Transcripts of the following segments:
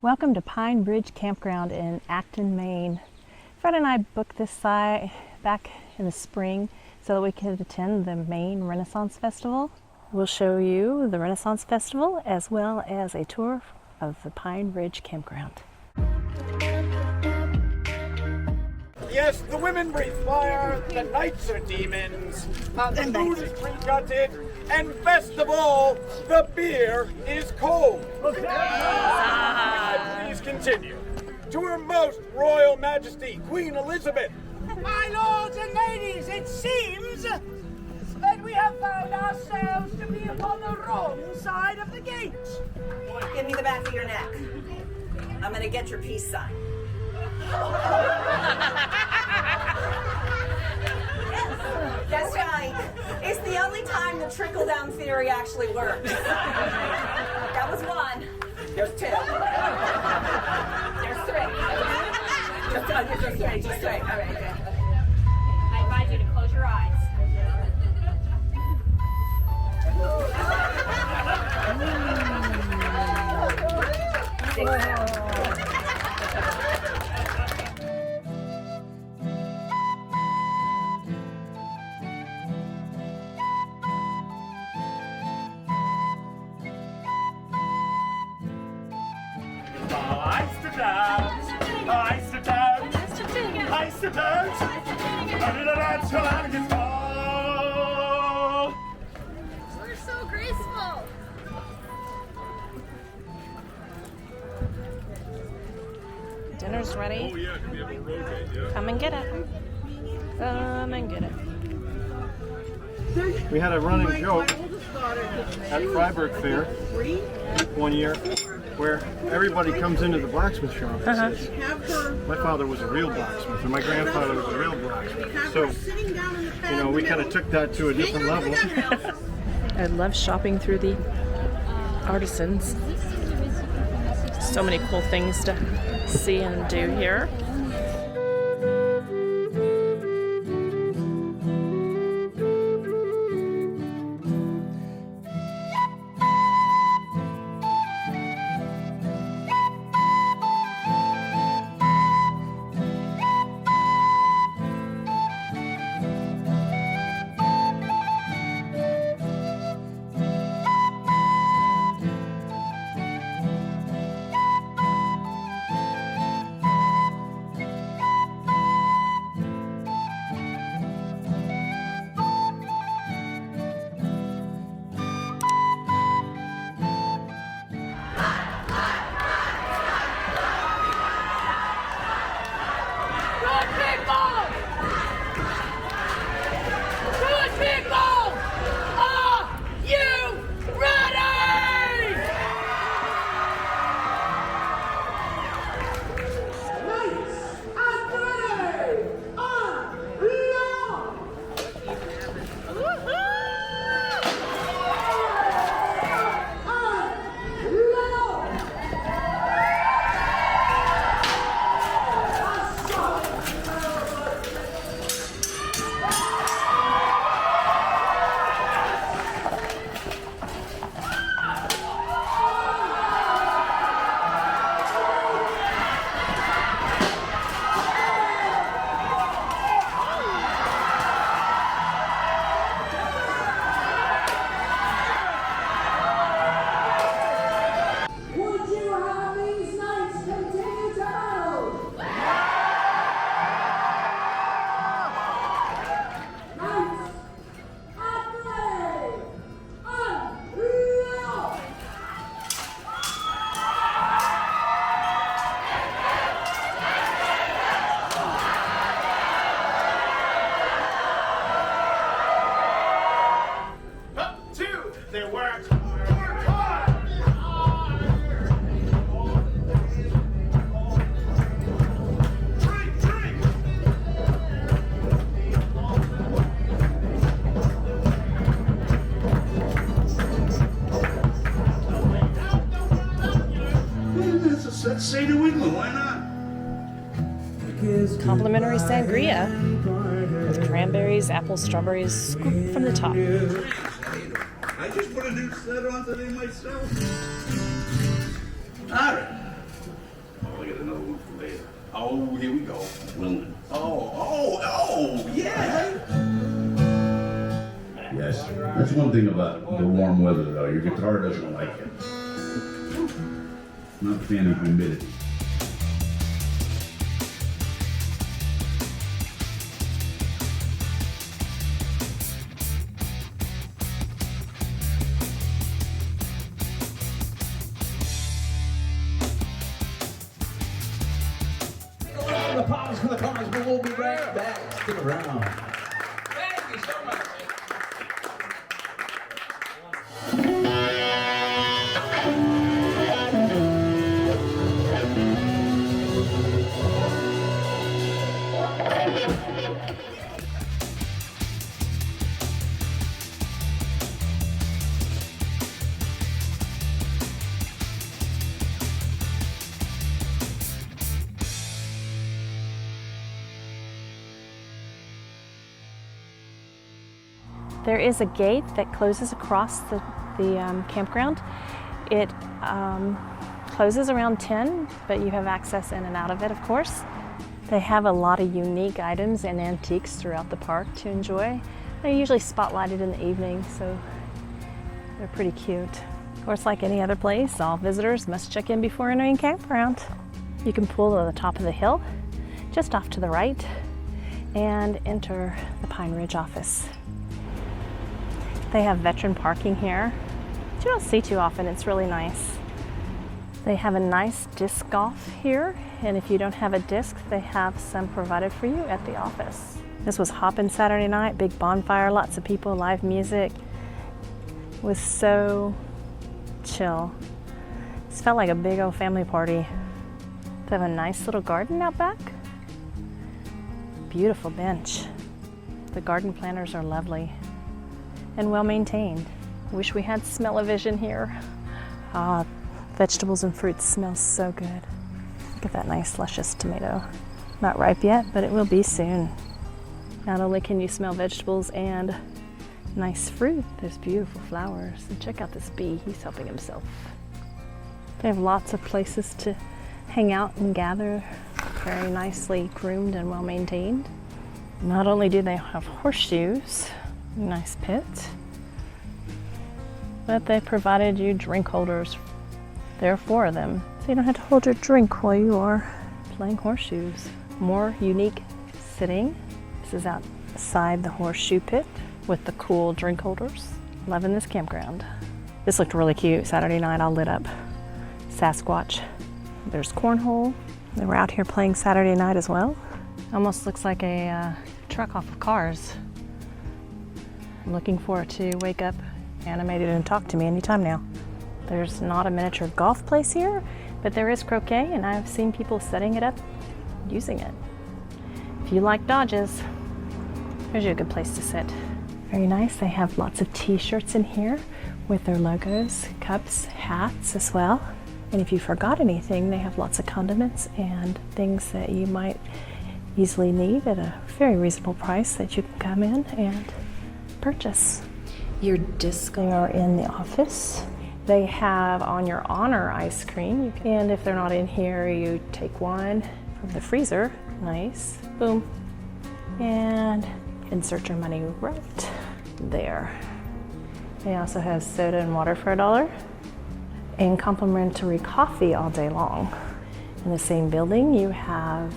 Welcome to Ridge Campground in Acton, Maine. Fred and I booked this site back in the spring so that we could attend the Maine Renaissance Festival. We'll show you the Renaissance Festival as well as a tour of the Pine Ridge Campground. Yes, the women breathe fire, the knights are demons, the food is pre-gutted, and best of all, the beer is cold. Please continue. To Her Most Royal Majesty, Queen Elizabeth. My lords and ladies, it seems that we have found ourselves to be upon the wrong side of the gate. Give me the back of your neck. I'm going to get your peace sign. That's right. It's the only time the trickle-down theory actually works. That was one. There's two. There's three. Just three. All right, okay. I advise you to close your eyes. We're so graceful. Dinner's ready. Oh yeah, to be able to rotate, yeah. Come and get it. Come and get it. We had a running joke at Freiburg Fair one year where everybody comes into the blacksmith shop and says, my father was a real blacksmith and my grandfather was a real blacksmith. So, you know, we kind of took that to a different level. I love shopping through the artisans. So many cool things to see and do here. Say New England, why not? Complimentary sangria with cranberries, apples, strawberries, scooped from the top. I just put a new set on today myself. All right. Oh, here we go. Oh, yeah. Yes, that's one thing about the warm weather though. Your guitar doesn't like it. Not a fan of humidity. The pause for the cause, but we'll be right back. Stick around. Thank you so much. There is a gate that closes across the campground. It closes around 10, but you have access in and out of it, of course. They have a lot of unique items and antiques throughout the park to enjoy. They're usually spotlighted in the evening, so they're pretty cute. Of course, like any other place, all visitors must check in before entering campground. You can pull to the top of the hill, just off to the right, and enter the Pine Ridge office. They have veteran parking here, which you don't see too often. It's really nice. They have a nice disc golf here, and if you don't have a disc, they have some provided for you at the office. This was hopping Saturday night, big bonfire, lots of people, live music. It was so chill. This felt like a big old family party. They have a nice little garden out back. Beautiful bench. The garden planters are lovely and well maintained. Wish we had smell-o-vision here. Vegetables and fruits smell so good. Look at that nice luscious tomato. Not ripe yet, but it will be soon. Not only can you smell vegetables and nice fruit, there's beautiful flowers. And check out this bee, he's helping himself. They have lots of places to hang out and gather, very nicely groomed and well maintained. Not only do they have horseshoes, nice pit, but they provided you drink holders. There are 4 of them, so you don't have to hold your drink while you are playing horseshoes. More unique sitting. This is outside the horseshoe pit with the cool drink holders. Loving this campground. This looked really cute. Saturday night all lit up. Sasquatch. There's cornhole. They were out here playing Saturday night as well. Almost looks like a truck off of Cars. I'm looking forward to wake up animated and talk to me anytime now. There's not a miniature golf place here, but there is croquet, and I've seen people setting it up, using it. If you like dodges, here's a good place to sit. Very nice. They have lots of t-shirts in here with their logos, cups, hats as well. And if you forgot anything, they have lots of condiments and things that you might easily need at a very reasonable price that you can come in and purchase. Your discs are in the office. They have On Your Honor ice cream, and if they're not in here, you take one from the freezer. Nice. Boom. And insert your money right there. They also have soda and water for $1 and complimentary coffee all day long. In the same building, you have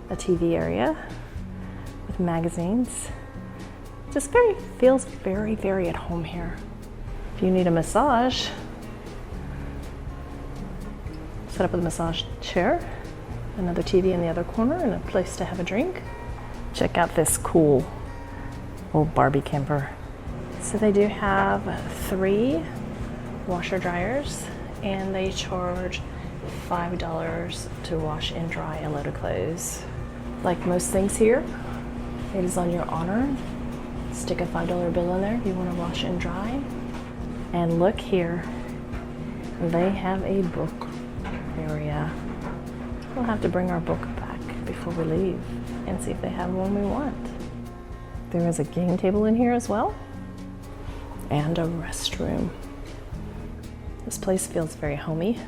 a TV area with magazines. Just feels very, very at home here. If you need a massage, set up with a massage chair, another TV in the other corner, and a place to have a drink. Check out this cool old Barbie camper. So they do have 3 washer dryers, and they charge $5 to wash and dry a load of clothes. Like most things here, it is on your honor. Stick a $5 bill in there if you want to wash and dry. And look here, they have a book area. We'll have to bring our book back before we leave and see if they have one we want. There is a game table in here as well, and a restroom. This place feels very homey.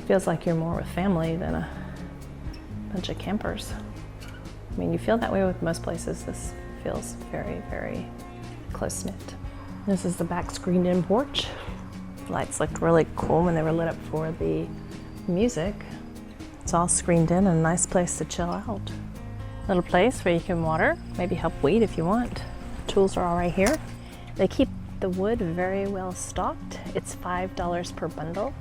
Feels like you're more with family than a bunch of campers. I mean, you feel that way with most places. This feels very, very close-knit. This is the back screened-in porch. The lights looked really cool when they were lit up for the music. It's all screened in and a nice place to chill out. Little place where you can water, maybe help weed if you want. Tools are all right here. They keep the wood very well stocked. It's $5 per bundle.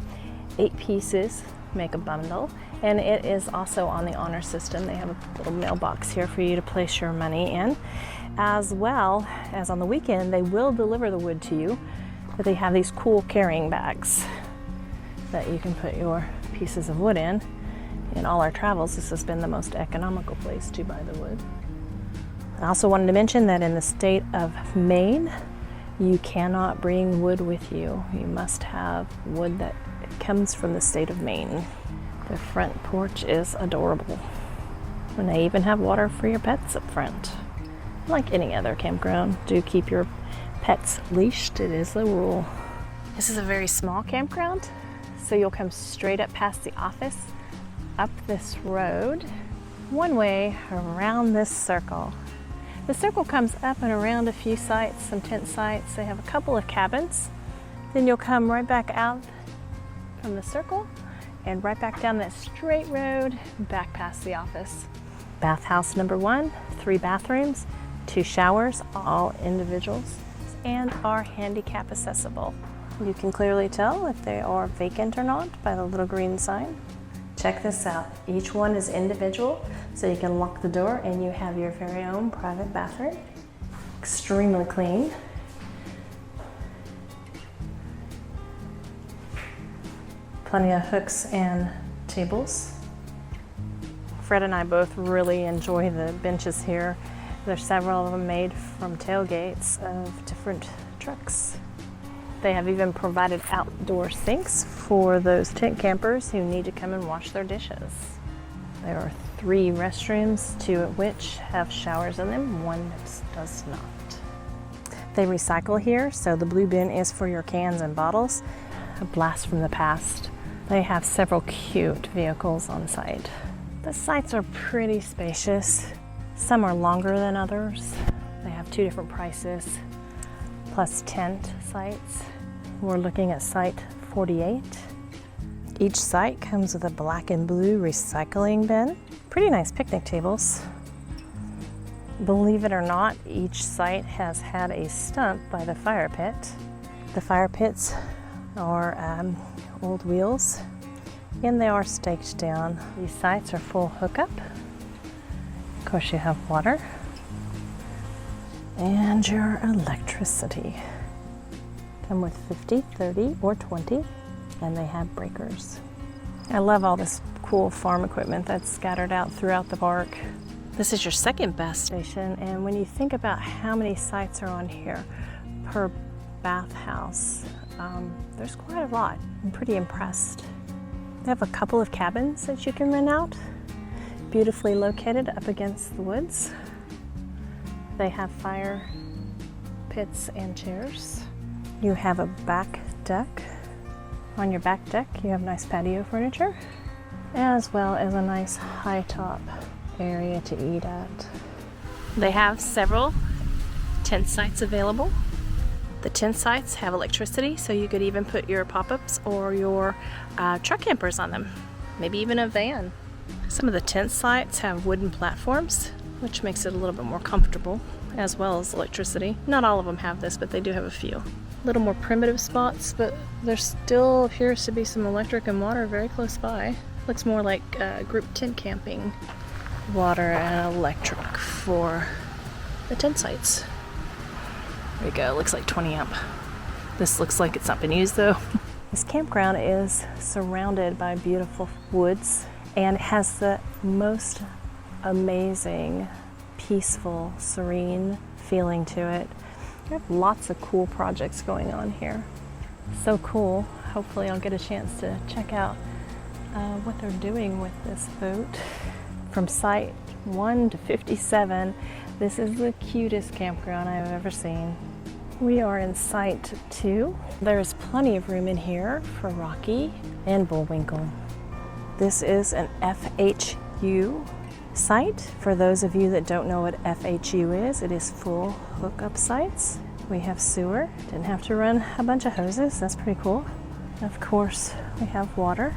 8 pieces make a bundle, and it is also on the honor system. They have a little mailbox here for you to place your money in, as well as on the weekend they will deliver the wood to you, but they have these cool carrying bags that you can put your pieces of wood in. In all our travels, this has been the most economical place to buy the wood. I also wanted to mention that in the state of Maine, you cannot bring wood with you. You must have wood that comes from the state of Maine. The front porch is adorable. And they even have water for your pets up front. Like any other campground, do keep your pets leashed. It is the rule. This is a very small campground, so you'll come straight up past the office, up this road, one way around this circle. The circle comes up and around a few sites, some tent sites. They have a couple of cabins. Then you'll come right back out from the circle and right back down that straight road, back past the office. Bathhouse number 1, 3 bathrooms, 2 showers, all individuals, and are handicap accessible. You can clearly tell if they are vacant or not by the little green sign. Check this out. Each one is individual, so you can lock the door and you have your very own private bathroom. Extremely clean. Plenty of hooks and tables. Fred and I both really enjoy the benches here. There's several of them made from tailgates of different trucks. They have even provided outdoor sinks for those tent campers who need to come and wash their dishes. There are 3 restrooms, 2 of which have showers in them, 1 that does not. They recycle here, so the blue bin is for your cans and bottles. A blast from the past. They have several cute vehicles on site. The sites are pretty spacious. Some are longer than others. They have 2 different prices, plus tent sites. We're looking at site 48. Each site comes with a black and blue recycling bin. Pretty nice picnic tables. Believe it or not, each site has had a stump by the fire pit. The fire pits are old wheels, and they are staked down. These sites are full hookup. Of course, you have water and your electricity. Come with 50, 30, or 20, and they have breakers. I love all this cool farm equipment that's scattered out throughout the park. This is your second best station, and when you think about how many sites are on here per bathhouse, there's quite a lot. I'm pretty impressed. They have a couple of cabins that you can rent out, beautifully located up against the woods. They have fire pits and chairs. You have a back deck. On your back deck, you have nice patio furniture, as well as a nice high top area to eat at. They have several tent sites available. The tent sites have electricity, so you could even put your pop-ups or your truck campers on them, maybe even a van. Some of the tent sites have wooden platforms, which makes it a little bit more comfortable, as well as electricity. Not all of them have this, but they do have a few. A little more primitive spots, but there still appears to be some electric and water very close by. Looks more like group tent camping. Water and electric for the tent sites. There you go, looks like 20 amp. This looks like it's not been used though. This campground is surrounded by beautiful woods and has the most amazing, peaceful, serene feeling to it. We have lots of cool projects going on here. So cool. Hopefully I'll get a chance to check out what they're doing with this boat. From site 1 to 57, this is the cutest campground I've ever seen. We are in site 2. There's plenty of room in here for Rocky and Bullwinkle. This is an FHA FHU site. For those of you that don't know what FHU is, it is full hookup sites. We have sewer, didn't have to run a bunch of hoses, that's pretty cool. Of course, we have water.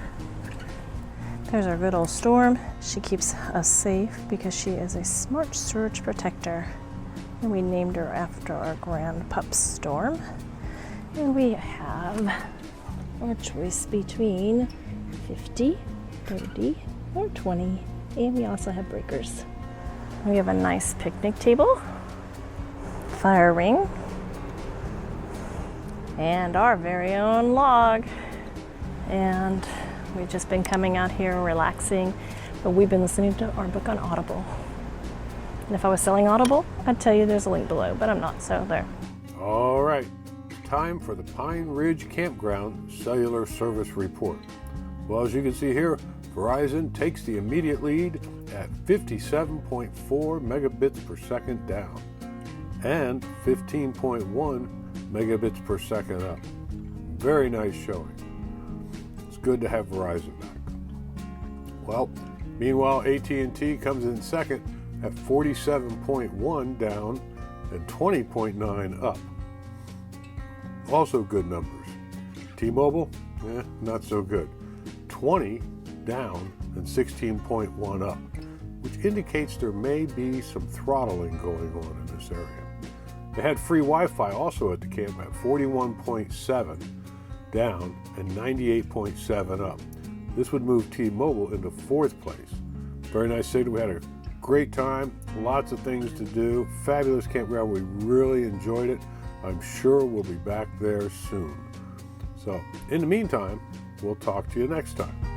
There's our good old Storm. She keeps us safe because she is a smart surge protector. And we named her after our grand pup Storm. And we have our choice between 50, 30, or 20. And we also have breakers. We have a nice picnic table, fire ring, and our very own log. And we've just been coming out here relaxing, but we've been listening to our book on Audible. And if I was selling Audible, I'd tell you there's a link below, but I'm not, so there. All right, time for the Pine Ridge Campground Cellular Service Report. Well, as you can see here, Verizon takes the immediate lead at 57.4 megabits per second down and 15.1 megabits per second up. Very nice showing. It's good to have Verizon back. Well, meanwhile, AT&T comes in second at 47.1 down and 20.9 up. Also good numbers. T-Mobile, not so good. 20 down and 16.1 up, which indicates there may be some throttling going on in this area. They had free Wi-Fi also at the camp at 41.7 down and 98.7 up. This would move T-Mobile into fourth place. Very nice city. We had a great time, lots of things to do, fabulous campground. We really enjoyed it. I'm sure we'll be back there soon. So in the meantime, we'll talk to you next time.